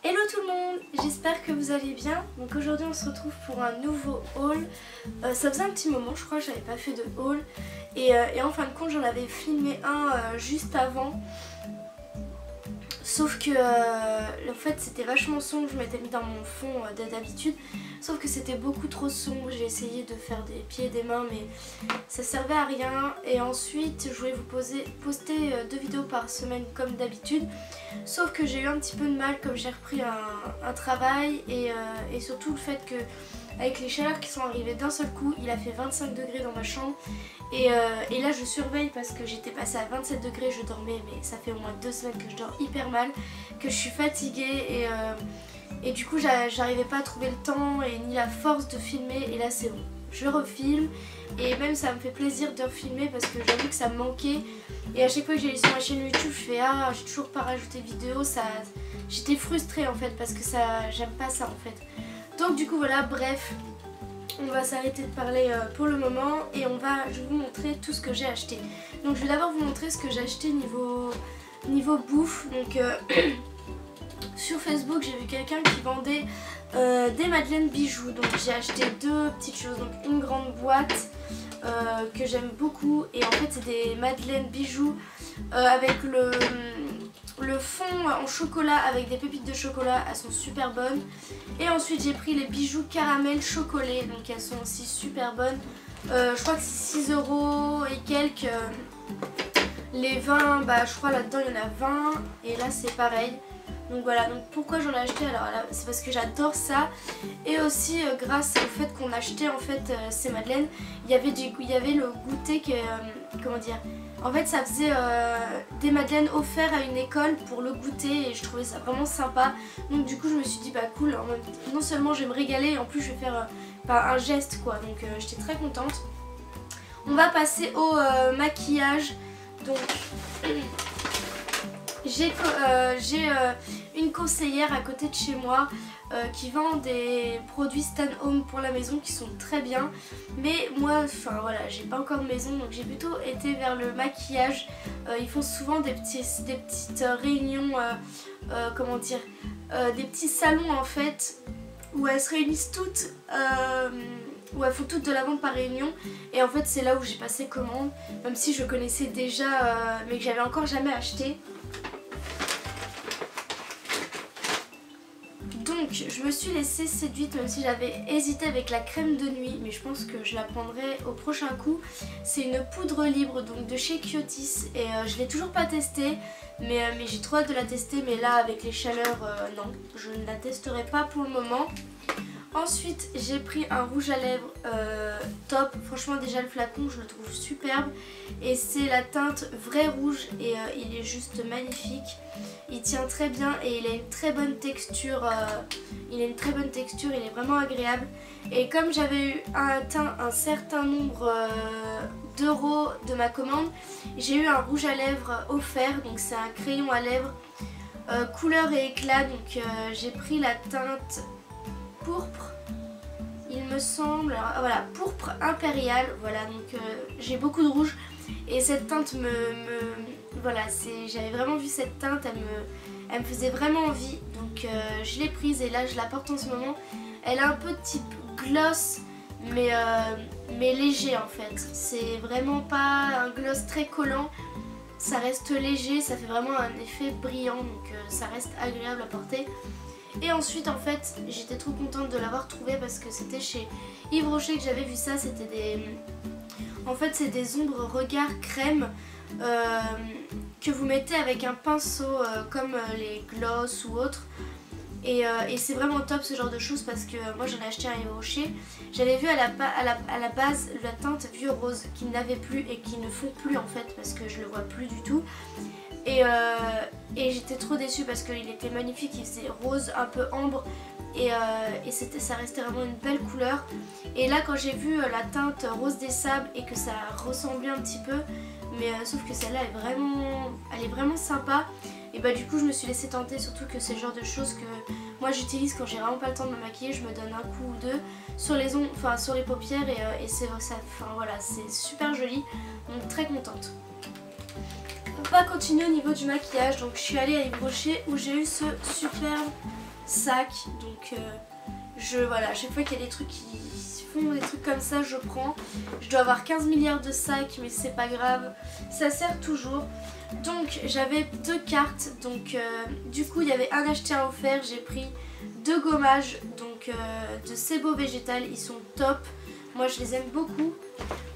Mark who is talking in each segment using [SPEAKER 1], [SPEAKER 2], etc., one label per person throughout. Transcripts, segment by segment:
[SPEAKER 1] Hello tout le monde, j'espère que vous allez bien. Donc aujourd'hui on se retrouve pour un nouveau haul. Ça faisait un petit moment, je crois que j'avais pas fait de haul. Et en fin de compte j'en avais filmé un juste avant. Sauf que en fait c'était vachement sombre, je m'étais mis dans mon fond d'habitude. Sauf que c'était beaucoup trop sombre, j'ai essayé de faire des pieds et des mains mais ça servait à rien. Et ensuite je voulais vous poster 2 vidéos par semaine comme d'habitude. Sauf que j'ai eu un petit peu de mal comme j'ai repris un travail et surtout le fait que avec les chaleurs qui sont arrivées d'un seul coup, il a fait 25 degrés dans ma chambre. Et là je surveille parce que j'étais passée à 27 degrés, je dormais mais ça fait au moins 2 semaines que je dors hyper mal, que je suis fatiguée et du coup j'arrivais pas à trouver le temps et ni la force de filmer. Et là c'est bon, je refilme et même ça me fait plaisir de refilmer parce que j'avoue que ça me manquait. Et à chaque fois que j'allais sur ma chaîne YouTube je fais ah j'ai toujours pas rajouté de vidéo, j'étais frustrée en fait parce que j'aime pas ça en fait. Donc du coup voilà, bref, on va s'arrêter de parler pour le moment et je vais vous montrer tout ce que j'ai acheté. Donc je vais d'abord vous montrer ce que j'ai acheté niveau bouffe. Donc sur Facebook j'ai vu quelqu'un qui vendait des madeleines bijoux. Donc j'ai acheté 2 petites choses, donc une grande boîte que j'aime beaucoup. Et en fait c'est des madeleines bijoux avec le fond en chocolat avec des pépites de chocolat, elles sont super bonnes. Et ensuite j'ai pris les bijoux caramel chocolé, donc elles sont aussi super bonnes. Je crois que c'est 6 € et quelques. Les 20, bah je crois là-dedans il y en a 20 et là c'est pareil. Donc voilà, donc pourquoi j'en ai acheté? Alors là c'est parce que j'adore ça. Et aussi grâce au fait qu'on achetait en fait ces madeleines, il y avait le goûter que, comment dire, en fait ça faisait des madeleines offertes à une école pour le goûter et je trouvais ça vraiment sympa. Donc du coup je me suis dit bah cool, non seulement je vais me régaler, en plus je vais faire un geste quoi. Donc j'étais très contente. On va passer au maquillage. Donc j'ai une conseillère à côté de chez moi qui vend des produits Stan Home pour la maison qui sont très bien. Mais moi, enfin voilà, j'ai pas encore de maison donc j'ai plutôt été vers le maquillage. Ils font souvent des petites réunions, comment dire, des petits salons en fait où elles se réunissent toutes. Où elles font toutes de la vente par réunion et en fait c'est là où j'ai passé commande, même si je connaissais déjà mais que j'avais encore jamais acheté. Donc je me suis laissée séduite même si j'avais hésité avec la crème de nuit, mais je pense que je la prendrai au prochain coup. C'est une poudre libre donc de chez Kiotis et je l'ai toujours pas testée mais j'ai trop hâte de la tester, mais là avec les chaleurs non, je ne la testerai pas pour le moment. Ensuite j'ai pris un rouge à lèvres top, franchement déjà le flacon je le trouve superbe et c'est la teinte vrai rouge et il est juste magnifique. Il tient très bien et il a une très bonne texture, il est vraiment agréable. Et comme j'avais eu atteint un certain nombre d'euros de ma commande, j'ai eu un rouge à lèvres offert, donc c'est un crayon à lèvres couleur et éclat. Donc j'ai pris la teinte pourpre, il me semble, alors, voilà, pourpre impérial, voilà. Donc j'ai beaucoup de rouge et cette teinte voilà, j'avais vraiment vu cette teinte, elle me faisait vraiment envie, donc je l'ai prise et là je la porte en ce moment. Elle a un peu de type gloss mais léger en fait, c'est vraiment pas un gloss très collant, ça reste léger, ça fait vraiment un effet brillant, donc ça reste agréable à porter. Et ensuite en fait j'étais trop contente de l'avoir trouvé parce que c'était chez Yves Rocher que j'avais vu ça. C'était en fait c'est des ombres regard crème que vous mettez avec un pinceau comme les gloss ou autres. Et c'est vraiment top ce genre de choses parce que moi j'en ai acheté un Yves Rocher. J'avais vu à la base la teinte vieux rose qui n'avait plus et qui ne font plus en fait parce que je le vois plus du tout. Et j'étais trop déçue parce qu'il était magnifique, il faisait rose un peu ambre et ça restait vraiment une belle couleur. Et là quand j'ai vu la teinte rose des sables et que ça ressemblait un petit peu, mais sauf que celle-là elle est vraiment sympa. Et bah du coup je me suis laissée tenter, surtout que c'est le genre de choses que moi j'utilise quand j'ai vraiment pas le temps de me maquiller. Je me donne un coup ou deux sur les ongles, enfin sur les paupières et c'est ça, enfin voilà, c'est super joli, donc très contente. On va continuer au niveau du maquillage. Donc je suis allée à Yves Rocher où j'ai eu ce superbe sacs. Donc voilà, à chaque fois qu'il y a des trucs qui font des trucs comme ça, je prends. Je dois avoir 15 milliards de sacs, mais c'est pas grave, ça sert toujours. Donc j'avais 2 cartes, donc du coup il y avait un acheté un offert. J'ai pris 2 gommages donc de Sebo Végétal, ils sont top, moi je les aime beaucoup.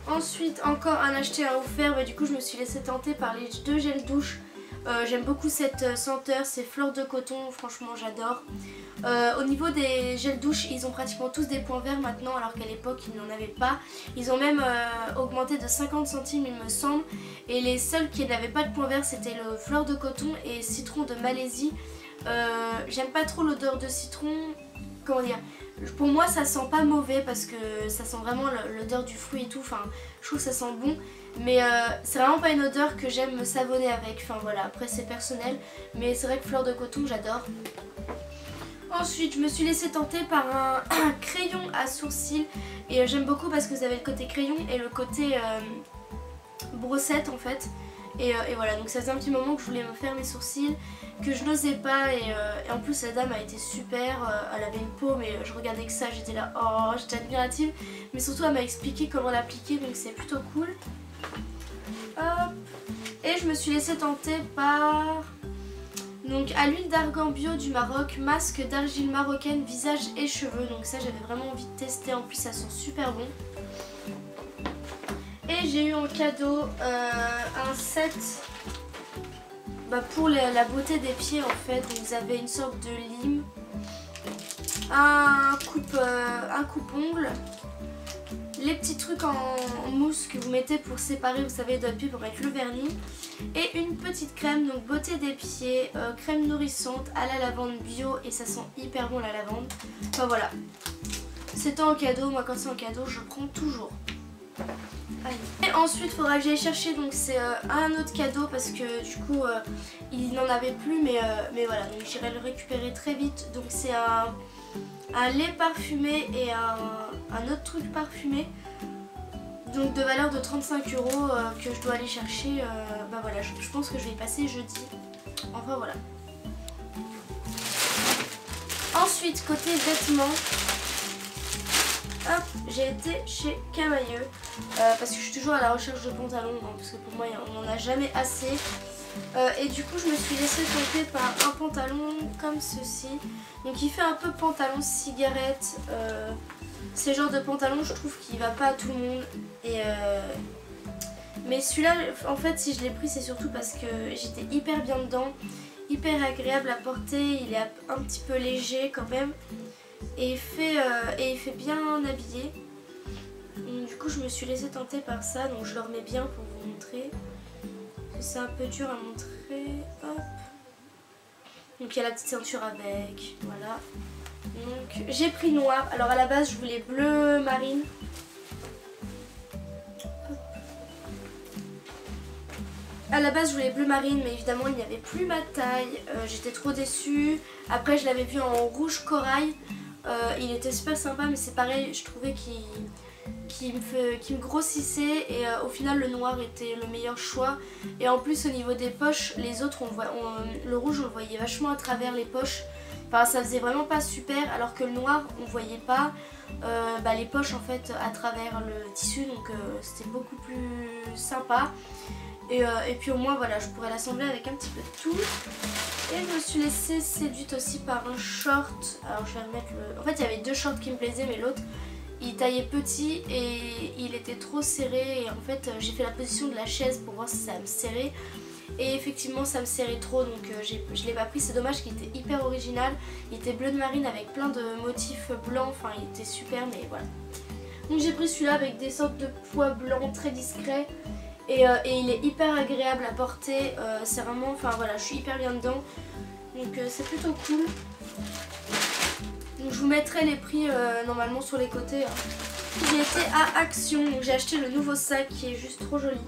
[SPEAKER 1] Ensuite encore un acheté un offert, bah, du coup je me suis laissée tenter par les 2 gels douche. J'aime beaucoup cette senteur, c'est fleur de coton, franchement j'adore. Au niveau des gels douche, ils ont pratiquement tous des points verts maintenant, alors qu'à l'époque ils n'en avaient pas. Ils ont même augmenté de 50 centimes il me semble. Et les seuls qui n'avaient pas de points verts, c'était le fleur de coton et citron de Malaisie. J'aime pas trop l'odeur de citron, comment dire, pour moi ça sent pas mauvais parce que ça sent vraiment l'odeur du fruit et tout, enfin je trouve que ça sent bon. Mais c'est vraiment pas une odeur que j'aime me savonner avec, enfin voilà, après c'est personnel. Mais c'est vrai que fleur de coton j'adore. Ensuite je me suis laissée tenter par un crayon à sourcils. Et j'aime beaucoup parce que vous avez le côté crayon et le côté brossette en fait. Et voilà, donc ça faisait un petit moment que je voulais me faire mes sourcils, que je n'osais pas et en plus la dame a été super, elle avait une peau mais je regardais que ça, j'étais là, oh j'étais admirative. Mais surtout elle m'a expliqué comment l'appliquer, donc c'est plutôt cool. Hop. Et je me suis laissée tenter par donc à l'huile d'argan bio du Maroc, masque d'argile marocaine visage et cheveux. Donc ça j'avais vraiment envie de tester, en plus ça sent super bon. Et j'ai eu en cadeau un set pour la beauté des pieds en fait. Donc vous avez une sorte de lime, un coupe-ongle, les petits trucs en mousse que vous mettez pour séparer, vous savez, les doigts de pied pour mettre le vernis, et une petite crème, donc beauté des pieds, crème nourrissante à la lavande bio, et ça sent hyper bon la lavande. Enfin voilà, c'est en cadeau, moi quand c'est en cadeau je prends toujours. Et ensuite il faudra que j'aille chercher, donc c'est un autre cadeau parce que du coup il n'en avait plus, mais voilà, donc j'irai le récupérer très vite. Donc c'est un lait parfumé et un autre truc parfumé, donc de valeur de 35 € que je dois aller chercher. Voilà, je pense que je vais y passer jeudi, enfin voilà. Ensuite côté vêtements, hop, j'ai été chez Camailleux parce que je suis toujours à la recherche de pantalons, hein, parce que pour moi on n'en a jamais assez. Et du coup je me suis laissée tenter par un pantalon comme ceci. Donc il fait un peu pantalon cigarette. C'est le genre de pantalon je trouve qui va pas à tout le monde. Mais celui-là en fait si je l'ai pris c'est surtout parce que j'étais hyper bien dedans. Hyper agréable à porter, il est un petit peu léger quand même. Et il fait bien habillé. Donc, du coup je me suis laissée tenter par ça, donc je le remets bien pour vous montrer. C'est un peu dur à montrer. Hop. Donc il y a la petite ceinture avec, voilà. Donc j'ai pris noir. Alors à la base je voulais bleu marine. Hop. À la base je voulais bleu marine, mais évidemment il n'y avait plus ma taille. J'étais trop déçue. Après je l'avais vu en rouge corail. Il était super sympa, mais c'est pareil, je trouvais qu'il me grossissait et au final le noir était le meilleur choix. Et en plus au niveau des poches, les autres le rouge on le voyait vachement à travers les poches. Enfin ça faisait vraiment pas super, alors que le noir on voyait pas les poches en fait à travers le tissu, donc c'était beaucoup plus sympa. Et puis au moins voilà, je pourrais l'assembler avec un petit peu de tout. Et je me suis laissée séduite aussi par un short. Alors je vais remettre le... En fait il y avait 2 shorts qui me plaisaient, mais l'autre il taillait petit et il était trop serré. Et en fait j'ai fait la position de la chaise pour voir si ça me serrait. Et effectivement ça me serrait trop, donc je l'ai pas pris. C'est dommage qu'il était hyper original. Il était bleu de marine avec plein de motifs blancs, enfin il était super, mais voilà. Donc j'ai pris celui-là avec des sortes de pois blancs très discrets. Et il est hyper agréable à porter, c'est vraiment, enfin voilà, je suis hyper bien dedans, donc c'est plutôt cool. Donc je vous mettrai les prix normalement sur les côtés. Hein. J'ai été à Action, donc j'ai acheté le nouveau sac qui est juste trop joli.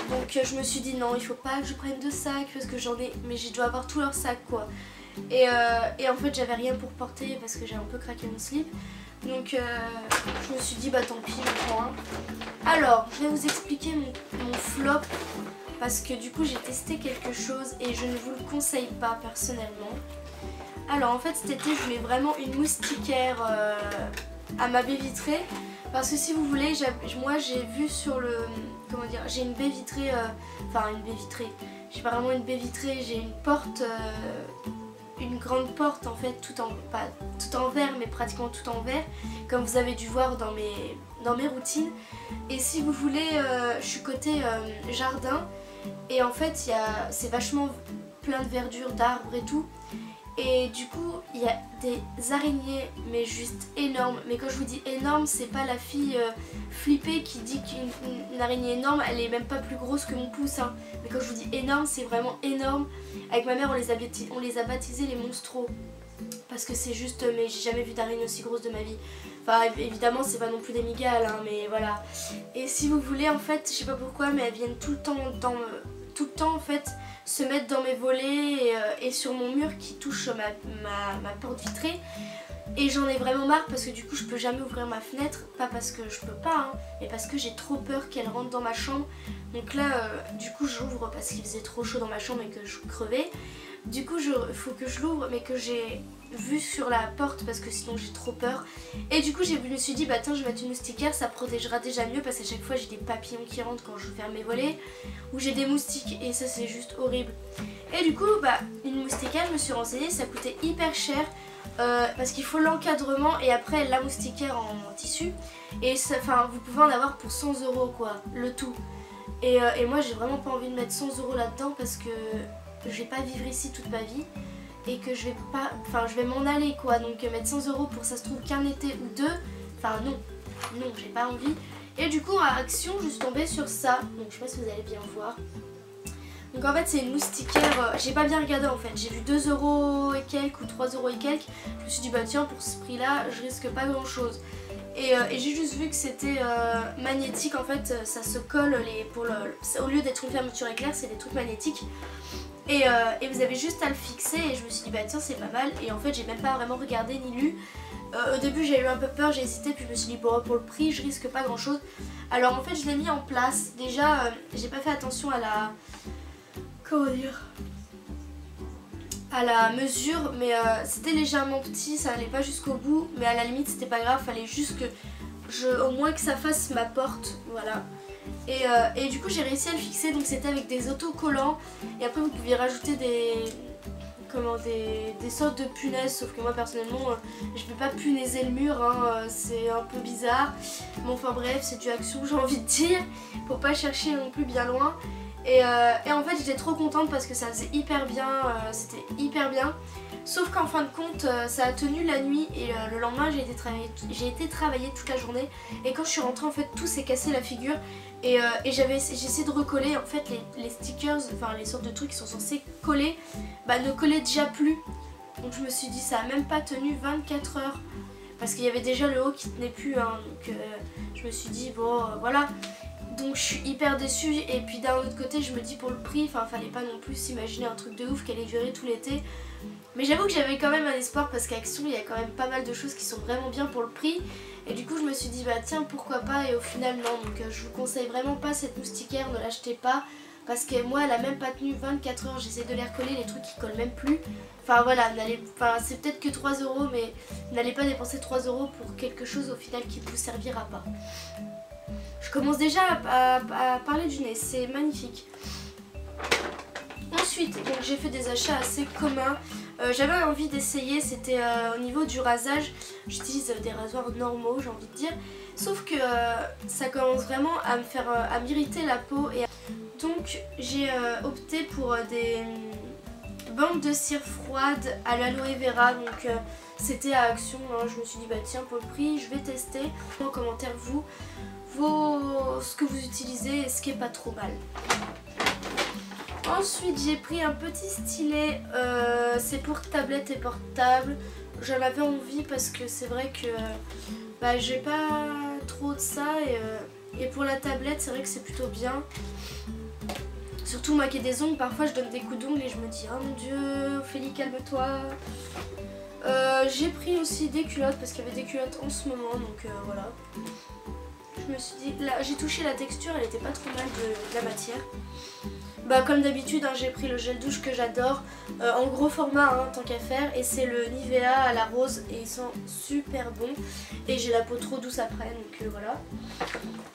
[SPEAKER 1] Donc je me suis dit non, il faut pas que je prenne 2 sacs parce que j'en ai, mais je dois avoir tous leurs sacs quoi. Et en fait j'avais rien pour porter parce que j'ai un peu craqué mon slip. Donc je me suis dit bah tant pis, je prends un. Alors je vais vous expliquer mon flop parce que du coup j'ai testé quelque chose et je ne vous le conseille pas personnellement. Alors en fait cet été je voulais vraiment une moustiquaire à ma baie vitrée. Parce que si vous voulez, moi j'ai vu sur le... Comment dire, j'ai une baie vitrée... Enfin une baie vitrée. J'ai pas vraiment une baie vitrée, j'ai une porte... une grande porte en fait, pas tout en verre mais pratiquement tout en verre. Comme vous avez dû voir dans mes routines. Et si vous voulez, je suis côté jardin. Et en fait c'est vachement plein de verdure, d'arbres et tout. Et du coup il y a des araignées mais juste énormes. Mais quand je vous dis énorme, c'est pas la fille flippée qui dit qu'une araignée énorme elle est même pas plus grosse que mon pouce hein. Mais quand je vous dis énorme, c'est vraiment énorme. Avec ma mère on les a baptisés les monstros. Parce que c'est juste, mais j'ai jamais vu d'araignée aussi grosse de ma vie. Enfin évidemment c'est pas non plus des migales hein, mais voilà. Et si vous voulez en fait, je sais pas pourquoi mais elles viennent tout le temps en fait se mettre dans mes volets et sur mon mur qui touche ma porte vitrée. Et j'en ai vraiment marre parce que du coup je peux jamais ouvrir ma fenêtre. Pas parce que je peux pas hein, mais parce que j'ai trop peur qu'elles rentrent dans ma chambre. Donc là du coup j'ouvre parce qu'il faisait trop chaud dans ma chambre et que je crevais. Du coup il faut que je l'ouvre mais que j'ai vu sur la porte parce que sinon j'ai trop peur. Et du coup je me suis dit bah tiens je vais mettre une moustiquaire, ça protégera déjà mieux parce qu'à chaque fois j'ai des papillons qui rentrent quand je ferme mes volets ou j'ai des moustiques et ça c'est juste horrible. Et du coup bah une moustiquaire, je me suis renseignée, ça coûtait hyper cher parce qu'il faut l'encadrement et après la moustiquaire en tissu et enfin vous pouvez en avoir pour 100 € quoi, le tout. Et moi j'ai vraiment pas envie de mettre 100 € là-dedans parce que je vais pas vivre ici toute ma vie. Et que je vais m'en aller quoi, donc mettre 100 € pour ça se trouve qu'un été ou deux, enfin non, j'ai pas envie. Et du coup à Action je suis tombée sur ça, donc je sais pas si vous allez bien voir. Donc en fait c'est une moustiquaire, j'ai pas bien regardé en fait, j'ai vu 2 € et quelques ou 3 € et quelques, je me suis dit bah tiens pour ce prix là je risque pas grand chose. Et j'ai juste vu que c'était magnétique en fait, ça se colle, au lieu d'être une fermeture éclair c'est des trucs magnétiques. Et vous avez juste à le fixer et je me suis dit bah tiens c'est pas mal et en fait j'ai même pas vraiment regardé ni lu. Au début j'ai eu un peu peur, j'ai hésité puis je me suis dit bon pour le prix je risque pas grand chose. Alors en fait je l'ai mis en place, déjà j'ai pas fait attention à la... Comment dire, à la mesure mais c'était légèrement petit, ça allait pas jusqu'au bout mais à la limite c'était pas grave, fallait juste que au moins que ça fasse ma porte, voilà. Et du coup j'ai réussi à le fixer, donc c'était avec des autocollants et après vous pouviez rajouter des sortes de punaises, sauf que moi personnellement je peux pas punaiser le mur hein, c'est un peu bizarre. Bon enfin bref c'est du Action j'ai envie de dire, faut pas chercher non plus bien loin. Et en fait j'étais trop contente parce que ça faisait hyper bien, c'était hyper bien. Sauf qu'en fin de compte ça a tenu la nuit et le lendemain j'ai été travailler toute la journée. Et quand je suis rentrée en fait tout s'est cassé la figure. Et j'ai essayé de recoller en fait les stickers, enfin les sortes de trucs qui sont censés coller, bah ne collaient déjà plus. Donc je me suis dit ça a même pas tenu 24 heures. Parce qu'il y avait déjà le haut qui tenait plus hein, donc je me suis dit bon voilà. Donc je suis hyper déçue et puis d'un autre côté je me dis pour le prix, enfin fallait pas non plus s'imaginer un truc de ouf qui allait durer tout l'été. Mais j'avoue que j'avais quand même un espoir parce qu'à Action il y a quand même pas mal de choses qui sont vraiment bien pour le prix. Et du coup je me suis dit bah tiens pourquoi pas, et au final non. Donc je vous conseille vraiment pas cette moustiquaire, ne l'achetez pas. Parce que moi elle a même pas tenu 24 heures, j'essaie de les recoller, les trucs qui collent même plus. Enfin voilà, c'est peut-être que 3 € mais n'allez pas dépenser 3 € pour quelque chose au final qui ne vous servira pas. Je commence déjà à parler du nez, c'est magnifique. Ensuite, j'ai fait des achats assez communs. J'avais envie d'essayer, c'était au niveau du rasage. J'utilise des rasoirs normaux, j'ai envie de dire. Sauf que ça commence vraiment à m'irriter la peau. Et donc j'ai opté pour des bandes de cire froide à l'aloe vera. Donc c'était à Action, hein. Je me suis dit bah tiens pour le prix je vais tester. En commentaire ce que vous utilisez et ce qui est pas trop mal. Ensuite j'ai pris un petit stylet, c'est pour tablette et portable. J'en avais envie parce que c'est vrai que bah, j'ai pas trop de ça et pour la tablette c'est vrai que c'est plutôt bien. Surtout moi qui ai des ongles, parfois je donne des coups d'ongles et je me dis oh mon dieu Ophélie calme-toi. J'ai pris aussi des culottes parce qu'il y avait des culottes en ce moment donc voilà. Je me suis dit, là j'ai touché la texture, elle était pas trop mal de la matière. Bah comme d'habitude hein, j'ai pris le gel douche que j'adore en gros format hein, tant qu'à faire, et c'est le Nivea à la rose et il sent super bon et j'ai la peau trop douce après donc voilà.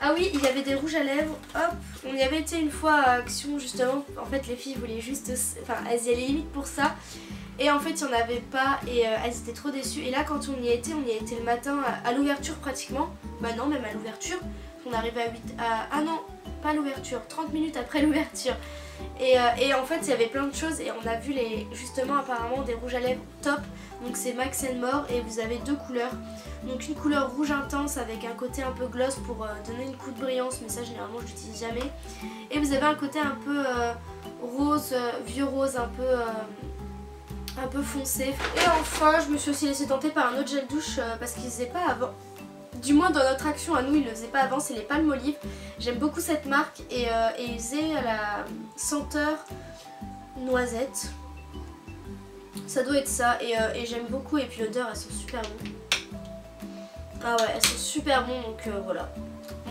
[SPEAKER 1] Ah oui, il y avait des rouges à lèvres, hop, on y avait été une fois à Action justement, en fait les filles voulaient juste, enfin elles y allaient limite pour ça. Et en fait il n'y en avait pas et elles étaient trop déçues. Et là quand on y a été le matin à l'ouverture pratiquement. Bah non, même à l'ouverture. On arrivait à 8... Ah non, pas l'ouverture, 30 minutes après l'ouverture. Et en fait il y avait plein de choses et on a vu justement apparemment des rouges à lèvres top. Donc c'est Max & More et vous avez deux couleurs. Donc une couleur rouge intense avec un côté un peu gloss pour donner une couche de brillance, mais ça généralement je l'utilise jamais. Et vous avez un côté un peu rose, vieux rose, un peu foncé. Et enfin je me suis aussi laissée tenter par un autre gel douche parce qu'ils faisaient pas avant. Du moins dans notre Action à nous ils le faisaient pas avant, c'est les Palmolive. J'aime beaucoup cette marque et ils faisaient la senteur noisette. Ça doit être ça et j'aime beaucoup et puis l'odeur elles sont super bonnes. Ah ouais, elles sont super bonnes donc voilà.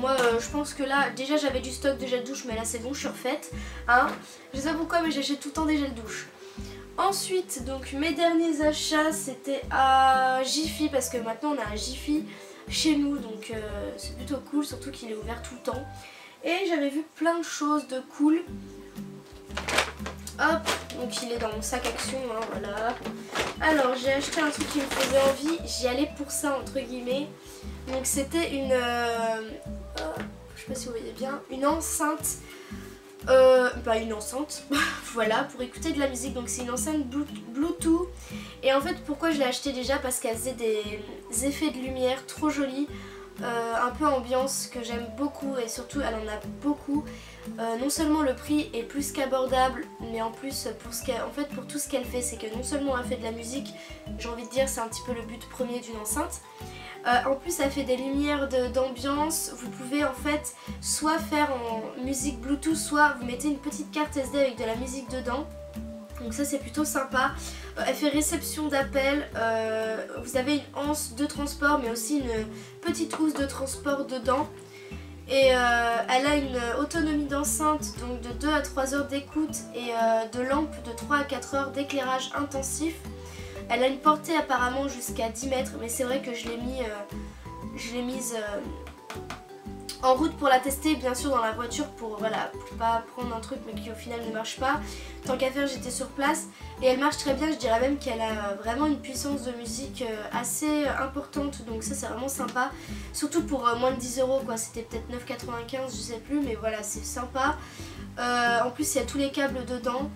[SPEAKER 1] Moi je pense que là déjà j'avais du stock de gel douche mais là c'est bon, je suis refaite hein. Je sais pas pourquoi mais j'achète tout le temps des gels douche. Ensuite donc mes derniers achats c'était à Jiffy parce que maintenant on a un Jiffy chez nous donc c'est plutôt cool, surtout qu'il est ouvert tout le temps. Et j'avais vu plein de choses de cool. Hop, donc il est dans mon sac Action hein, voilà. Alors j'ai acheté un truc qui me faisait envie, j'y allais pour ça entre guillemets. Donc c'était une je sais pas si vous voyez bien, une enceinte une enceinte voilà, pour écouter de la musique. Donc c'est une enceinte Bluetooth. Et en fait pourquoi je l'ai acheté déjà, parce qu'elle faisait des effets de lumière trop jolis, un peu ambiance que j'aime beaucoup et surtout elle en a beaucoup. Non seulement le prix est plus qu'abordable, mais en plus pour tout ce qu'elle fait, c'est que non seulement elle fait de la musique, j'ai envie de dire c'est un petit peu le but premier d'une enceinte. En plus elle fait des lumières d'ambiance, vous pouvez en fait soit faire en musique Bluetooth, soit vous mettez une petite carte SD avec de la musique dedans. Donc ça c'est plutôt sympa. Elle fait réception d'appel, vous avez une anse de transport mais aussi une petite housse de transport dedans. Et elle a une autonomie d'enceinte donc de 2 à 3 heures d'écoute et de lampe de 3 à 4 heures d'éclairage intensif. Elle a une portée apparemment jusqu'à 10 mètres mais c'est vrai que je l'ai mise en route pour la tester bien sûr dans la voiture pour pas prendre un truc mais qui au final ne marche pas. Tant qu'à faire j'étais sur place et elle marche très bien, je dirais même qu'elle a vraiment une puissance de musique assez importante donc ça c'est vraiment sympa. Surtout pour moins de 10 € quoi, c'était peut-être 9,95 je sais plus mais voilà c'est sympa. En plus il y a tous les câbles dedans,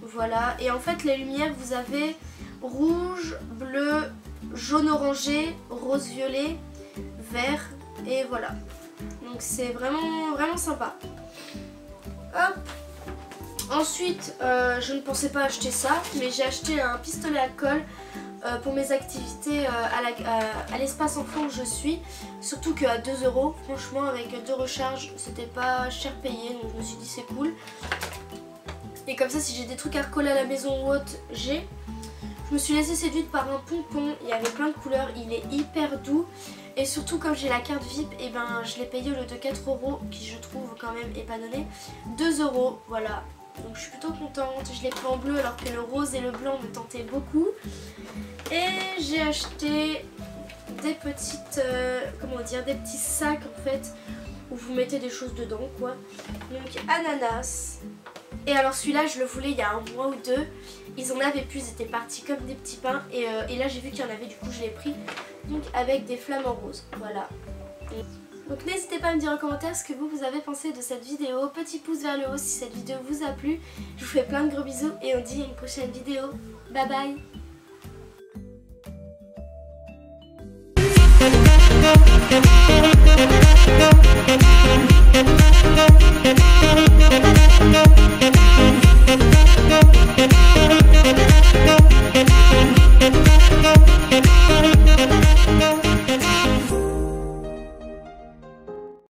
[SPEAKER 1] voilà. Et en fait les lumières vous avez rouge, bleu, jaune orangé, rose violet, vert et voilà. Donc c'est vraiment sympa. Hop. Ensuite je ne pensais pas acheter ça mais j'ai acheté un pistolet à colle pour mes activités à l'espace enfant où je suis. Surtout qu'à 2 € franchement avec 2 recharges c'était pas cher payé donc je me suis dit c'est cool. Et comme ça si j'ai des trucs à recoller à la maison ou autre j'ai. Je me suis laissée séduite par un pompon, il y avait plein de couleurs, il est hyper doux. Et surtout comme j'ai la carte VIP, et ben je l'ai payé au lieu de 4 € qui je trouve quand même est pas donné, 2 €, voilà. Donc je suis plutôt contente, je l'ai pris en bleu alors que le rose et le blanc me tentaient beaucoup. Et j'ai acheté des petites, des petits sacs en fait, où vous mettez des choses dedans quoi. Donc ananas. Et alors celui-là je le voulais il y a un mois ou deux. Ils en avaient plus, ils étaient partis comme des petits pains. Et là j'ai vu qu'il y en avait, du coup je l'ai pris. Donc avec des flammes en rose, voilà. Donc n'hésitez pas à me dire en commentaire ce que vous avez pensé de cette vidéo. Petit pouce vers le haut si cette vidéo vous a plu. Je vous fais plein de gros bisous et on dit à une prochaine vidéo. Bye bye.